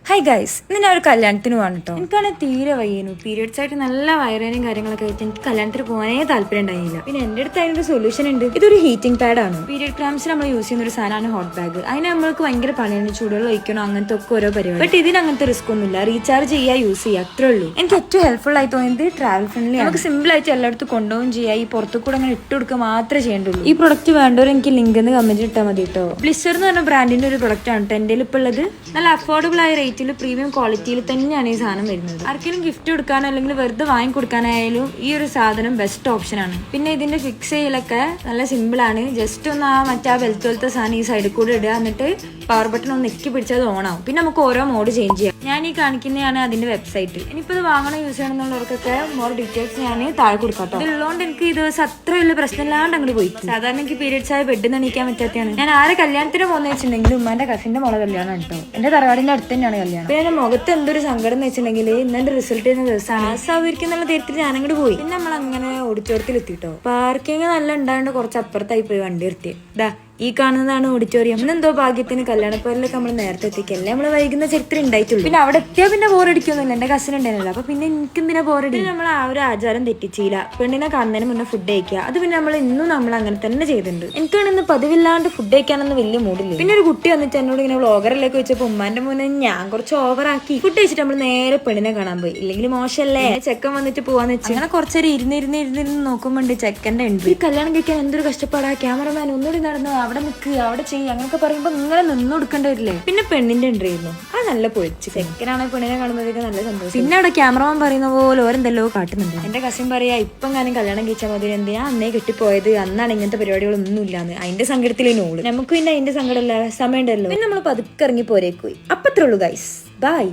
Hi guys, ഇന്ന് ഞാൻ ഒരു കല്യാണത്തിന് പോകാൻ കേട്ടോ. എനിക്കാണെങ്കിൽ തീരെ വയ്യേനു. പീരിയഡ്സ് ആയിട്ട് നല്ല വയറേനും കാര്യങ്ങളൊക്കെ ആയിട്ട് എനിക്ക് കല്യാണത്തിന് പോകാനേ താല്പര്യം ഉണ്ടായില്ല. പിന്നെ എൻ്റെ അടുത്ത് അതിനൊരു സൊല്യൂഷൻ ഉണ്ട്. ഇതൊരു ഹീറ്റിംഗ് പാഡ് ആണ്. പീരിയഡ് ക്രാംസിൽ നമ്മൾ യൂസ് ചെയ്യുന്ന ഒരു സാധനമാണ് ഹോട്ട് ബാഗ്. അതിന് നമ്മൾക്ക് ഭയങ്കര പണിയാണ്, ചൂടുവെള്ളം ഒഴിക്കണം, അങ്ങനത്തെ ഒക്കെ ഓരോ പരിപാടി. ബട്ട് ഇതിന് അങ്ങനത്തെ റിസ്ക് ഒന്നുമില്ല. റീചാർജ് ചെയ്യുക, യൂസ് ചെയ്യുക, അത്രേ ഉള്ളൂ. എനിക്ക് ഏറ്റവും ഹെൽപ്ഫുൾ ആയി തോന്നിയത് ട്രാവൽ ഫ്രണ്ട്ലി. നമുക്ക് സിമ്പിൾ ആയിട്ട് എല്ലായിടത്തും കൊണ്ടുപോകും ചെയ്യാം. ഈ പുറത്തു കൂടെ അങ്ങനെ ഇട്ട് കൊടുക്കുക മാത്രമേ ചെയ്യേണ്ടുള്ളൂ. ഈ പ്രൊഡക്റ്റ് വേണ്ടവർ എനിക്ക് ലിങ്ക് എന്ന് കമന്റ് ഇട്ടാൽ മതി കേട്ടോ. ബ്ലിസർ എന്ന് പറഞ്ഞ ബ്രാൻഡിന്റെ ഒരു പ്രൊഡക്റ്റ് ആണ് കേട്ടോ എൻ്റെ ഇപ്പോൾ ഉള്ളത്. നല്ല അഫോർഡബിൾ ആയ റേറ്റിൽ പ്രീമിയം ക്വാളിറ്റിയിൽ തന്നെയാണ് ഈ സാധനം വരുന്നത്. ആർക്കെങ്കിലും ഗിഫ്റ്റ് കൊടുക്കാനോ അല്ലെങ്കിൽ വെറുതെ വാങ്ങി കൊടുക്കാനായാലും ഈ ഒരു സാധനം ബെസ്റ്റ് ഓപ്ഷൻ ആണ്. പിന്നെ ഇതിന്റെ ഫിക്സ് ചെയ്യലൊക്കെ നല്ല സിമ്പിൾ ആണ്. ജസ്റ്റ് ഒന്ന് മറ്റേ ബെൽറ്റ് പോലത്തെ സാധനം ഈ സൈഡിൽ കൂടെ ഇടുക, എന്നിട്ട് പവർ ബട്ടൺ ഒന്ന് നെക്കി പിടിച്ചത് ഓൺ ആവും. പിന്നെ നമുക്ക് ഓരോ മോഡ് ചേഞ്ച് ചെയ്യാം. ഞാൻ ഈ കാണിക്കുന്നതാണ് അതിന്റെ വെബ്സൈറ്റ്. ഇനിയിപ്പോൾ ഇത് വാങ്ങണം യൂസ് ചെയ്യണം എന്നുള്ളവർക്കൊക്കെ മോർ ഡീറ്റെയിൽസ് ഞാൻ താഴെ കൊടുക്കാം. ഇതുള്ളതുകൊണ്ട് എനിക്ക് ഈ ദിവസം അത്ര വലിയ പ്രശ്നമില്ലാണ്ട് അങ്ങോട്ട് പോയി. സാധാരണ എനിക്ക് പീരിയഡ്സ് ആയ ബെഡിൽ നിന്ന് എണീക്കാൻ പറ്റാത്തതാണ്. ഞാൻ ആരെ കല്യാണത്തിന് പോകുന്ന വെച്ചിട്ടുണ്ടെങ്കിൽ ഉമ്മാന്റെ കസിന്റെ മോളെ കല്യാണം കേട്ടോ. എന്റെ തറവാടിന്റെ അടുത്ത് തന്നെയാണ് കല്യാണം. പിന്നെ മുഖത്ത് എന്തൊരു സങ്കടം എന്ന് വെച്ചിട്ടുണ്ടെങ്കിൽ ഇന്നെ റിസൾട്ട് ചെയ്യുന്ന ദിവസമാണ് ആസായിരിക്കുന്നുള്ള തരത്തിൽ ഞാൻ അങ്ങോട്ട് പോയി. പിന്നെ നമ്മൾ അങ്ങനെ ഓഡിറ്റോറിയത്തിൽ എത്തിട്ടോ. പാർക്കിങ് നല്ല ഉണ്ടായതുകൊണ്ട് കുറച്ച് അപ്പുറത്തായി പോയി വണ്ടി നിർത്തിയത്. ഇതാ ഈ കാണുന്നതാണ് ഓഡിറ്റോറിയം. ഇന്നെന്തോ ഭാഗ്യത്തിന് കല്യാണപ്പേരിലൊക്കെ നമ്മൾ നേരത്തെ എത്തിക്കല്ലേ, നമ്മൾ വൈകുന്ന ചരിത്രം ഉണ്ടായിട്ടുള്ളൂ. പിന്നെ അവിടെ എത്തിയാൽ പിന്നെ ബോറടിക്കൊന്നുമില്ല. എന്റെ കസിൻ ഉണ്ടായിരുന്നല്ലോ. അപ്പൊ പിന്നെ എനിക്കെന്തിനാ ബോറടി. നമ്മൾ ആ ഒരു ആചാരം തെറ്റിച്ചില്ല. പെണ്ണിനെ കാണുന്നതിന് മുന്നേ ഫുഡ് കഴിക്കുക. അത് പിന്നെ നമ്മൾ ഇന്നും നമ്മൾ അങ്ങനെ തന്നെ ചെയ്തിട്ടുണ്ട്. എനിക്കാണ് പതിവില്ലാണ്ട് ഫുഡ് കഴിക്കാനൊന്നും വലിയ മൂടില്ല. പിന്നെ ഒരു കുട്ടി വന്നിട്ട് എന്നോട് ഇങ്ങനെ വ്ളോഗറിലേക്ക് വെച്ചപ്പോൾ ഉമ്മാന്റെ മുന്നേ ഞാൻ കുറച്ച് ഓവറാക്കി ഫുഡ് കഴിച്ചിട്ട് നമ്മൾ നേരെ പെണ്ണിനെ കാണാൻ പോയി. ഇല്ലെങ്കിൽ മോശമല്ലേ, ചെക്കൻ വന്നിട്ട് പോവാന്ന് വെച്ച് അങ്ങനെ കുറച്ചേരം ഇരുന്നിരുന്ന് നോക്കുമ്പോണ്ട് ചെക്കൻ്റെ ഉണ്ട്. ഈ കല്യാണം കഴിക്കാൻ എന്തൊരു കഷ്ടപ്പാടാ. ക്യാമറമാൻ ഒന്നുകൂടി നടന്നു അവിടെ നിൽക്കുക, അവിടെ ചെയ്യുക, അങ്ങനൊക്കെ പറയുമ്പോൾ ഇങ്ങനെ നിന്ന് കൊടുക്കേണ്ടി വരില്ലേ. പിന്നെ പെണ്ണിന്റെ ഉണ്ടായിരുന്നു, അത് നല്ല പൊളിച്ച്. ചെക്കനാണെങ്കിൽ പെണ്ണിനെ കാണുമ്പോഴേക്ക് നല്ല സന്തോഷം. പിന്നെ അവിടെ ക്യാമറമാൻ പറയുന്ന പോലെ ഓരെന്തല്ലോ കാട്ടുന്നുണ്ട്. എന്റെ കസിൻ പറയാ ഇപ്പം ഞാനും കല്യാണം കഴിച്ചാൽ മതി, എന്തിനാ അന്നേ കെട്ടിപ്പോയത്, അന്നാണ് ഇങ്ങനത്തെ പരിപാടികളൊന്നും ഇല്ലാന്ന്. അതിന്റെ സങ്കടത്തിലേനോള്. നമുക്ക് പിന്നെ അതിന്റെ സങ്കടമല്ല, സമയം ഉണ്ടല്ലോ. പിന്നെ നമ്മൾ പതുക്കെ ഇറങ്ങി പോരേക്ക് പോയി. അപ്പത്രേ ഉള്ളൂ ഗൈസ്, ബൈ.